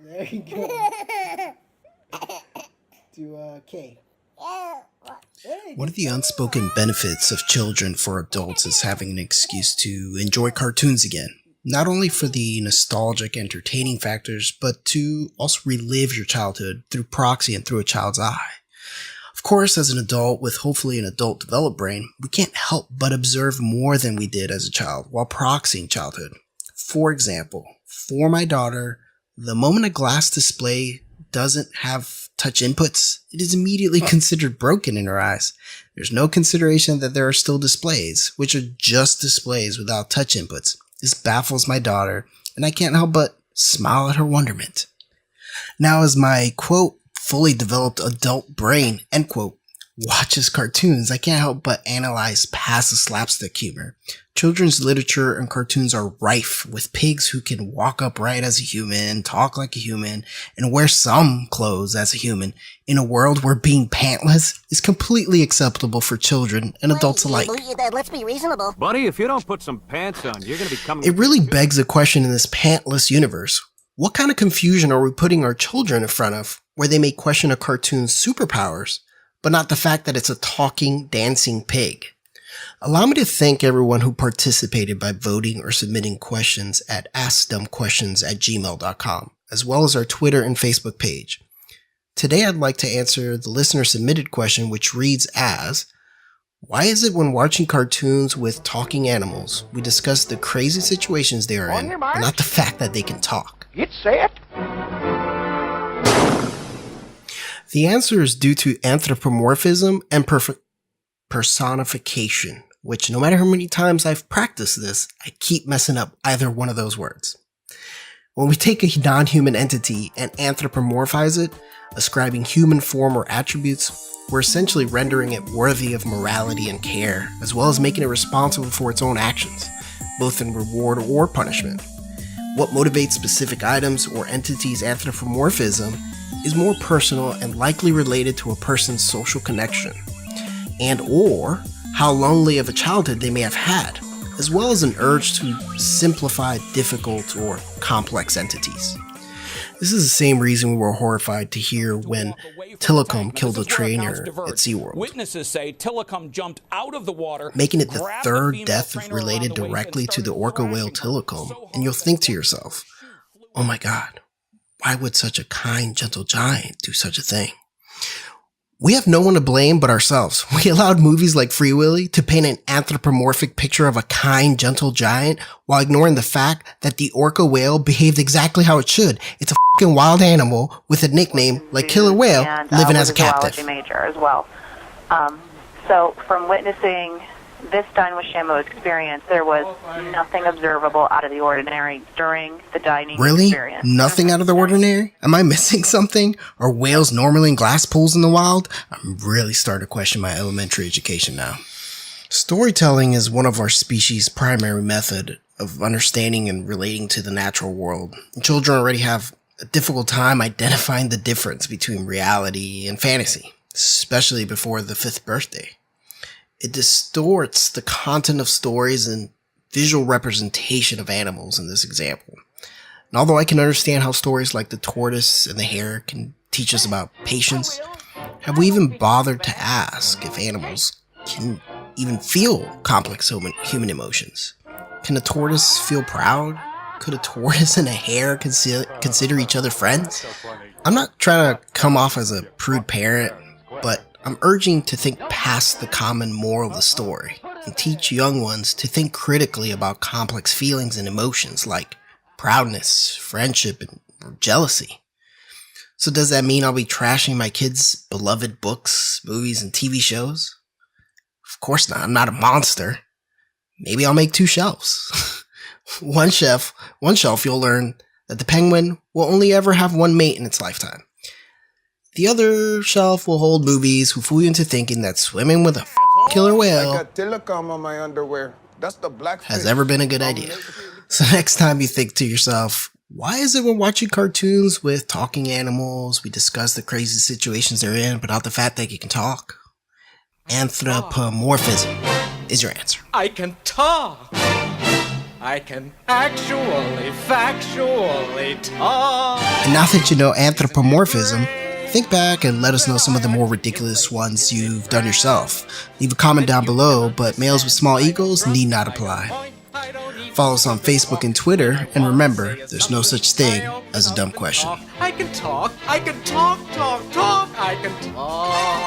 There you go. To K. One of the unspoken benefits of children for adults is having an excuse to enjoy cartoons again. Not only for the nostalgic, entertaining factors, but to also relive your childhood through proxy and through a child's eye. Of course, as an adult with hopefully an adult developed brain, we can't help but observe more than we did as a child while proxying childhood. For example, for my daughter, the moment a glass display doesn't have touch inputs, it is immediately considered broken in her eyes. There's no consideration that there are still displays, which are just displays without touch inputs. This baffles my daughter, and I can't help but smile at her wonderment. Now, as my, quote, fully developed adult brain, end quote, watches cartoons, I can't help but analyze past the slapstick humor. Children's literature and cartoons are rife with pigs who can walk upright as a human, talk like a human, and wear some clothes as a human, in a world where being pantless is completely acceptable for children and adults alike. Let's be reasonable. Buddy, if you don't put some pants on, you're gonna be coming... It really begs a question in this pantless universe. What kind of confusion are we putting our children in front of, where they may question a cartoon's superpowers, but not the fact that it's a talking, dancing pig? Allow me to thank everyone who participated by voting or submitting questions at askdumbquestions@gmail.com, as well as our Twitter and Facebook page. Today I'd like to answer the listener-submitted question, which reads as, why is it when watching cartoons with talking animals, we discuss the crazy situations they are in, but not the fact that they can talk? Get set. The answer is due to anthropomorphism and personification, which no matter how many times I've practiced this, I keep messing up either one of those words. When we take a non-human entity and anthropomorphize it, ascribing human form or attributes, we're essentially rendering it worthy of morality and care, as well as making it responsible for its own actions, both in reward or punishment. What motivates specific items or entities' anthropomorphism is more personal and likely related to a person's social connection, and or how lonely of a childhood they may have had, as well as an urge to simplify difficult or complex entities. This is the same reason we were horrified to hear when Tilikum killed a trainer at SeaWorld. Witnesses say Tilikum jumped out of the water, making it the third death related directly to the orca whale Tilikum, and you'll think to yourself, oh my god, why would such a kind, gentle giant do such a thing? We have no one to blame but ourselves. We allowed movies like Free Willy to paint an anthropomorphic picture of a kind, gentle giant while ignoring the fact that the orca whale behaved exactly how it should. It's a fucking wild animal with a nickname like Killer Whale living as a captive. Major as well. So from witnessing this Dine with Shamu experience, there was nothing observable out of the ordinary during the dining experience. Really? Nothing out of the ordinary? Am I missing something? Are whales normally in glass pools in the wild? I'm really starting to question my elementary education now. Storytelling is one of our species' primary method of understanding and relating to the natural world. Children already have a difficult time identifying the difference between reality and fantasy, especially before the 5th birthday. It distorts the content of stories and visual representation of animals in this example. And although I can understand how stories like the tortoise and the hare can teach us about patience, have we even bothered to ask if animals can even feel complex human emotions? Can a tortoise feel proud? Could a tortoise and a hare consider each other friends? I'm not trying to come off as a prude parent, but I'm urging to think past the common moral of the story and teach young ones to think critically about complex feelings and emotions like proudness, friendship, and jealousy. So does that mean I'll be trashing my kids' beloved books, movies, and TV shows? Of course not. I'm not a monster. Maybe I'll make 2 shelves. One shelf you'll learn that the penguin will only ever have one mate in its lifetime. The other shelf will hold movies who fool you into thinking that swimming with a killer whale I got Telecom on my underwear. That's the black has ever been a good idea. So next time you think to yourself, why is it when watching cartoons with talking animals, we discuss the crazy situations they're in, but not the fact that you can talk? Anthropomorphism is your answer. I can talk. I can actually, factually talk. And now that you know anthropomorphism, think back and let us know some of the more ridiculous ones you've done yourself. Leave a comment down below, but males with small egos need not apply. Follow us on Facebook and Twitter, and remember, there's no such thing as a dumb question. I can talk, I can talk, I can talk.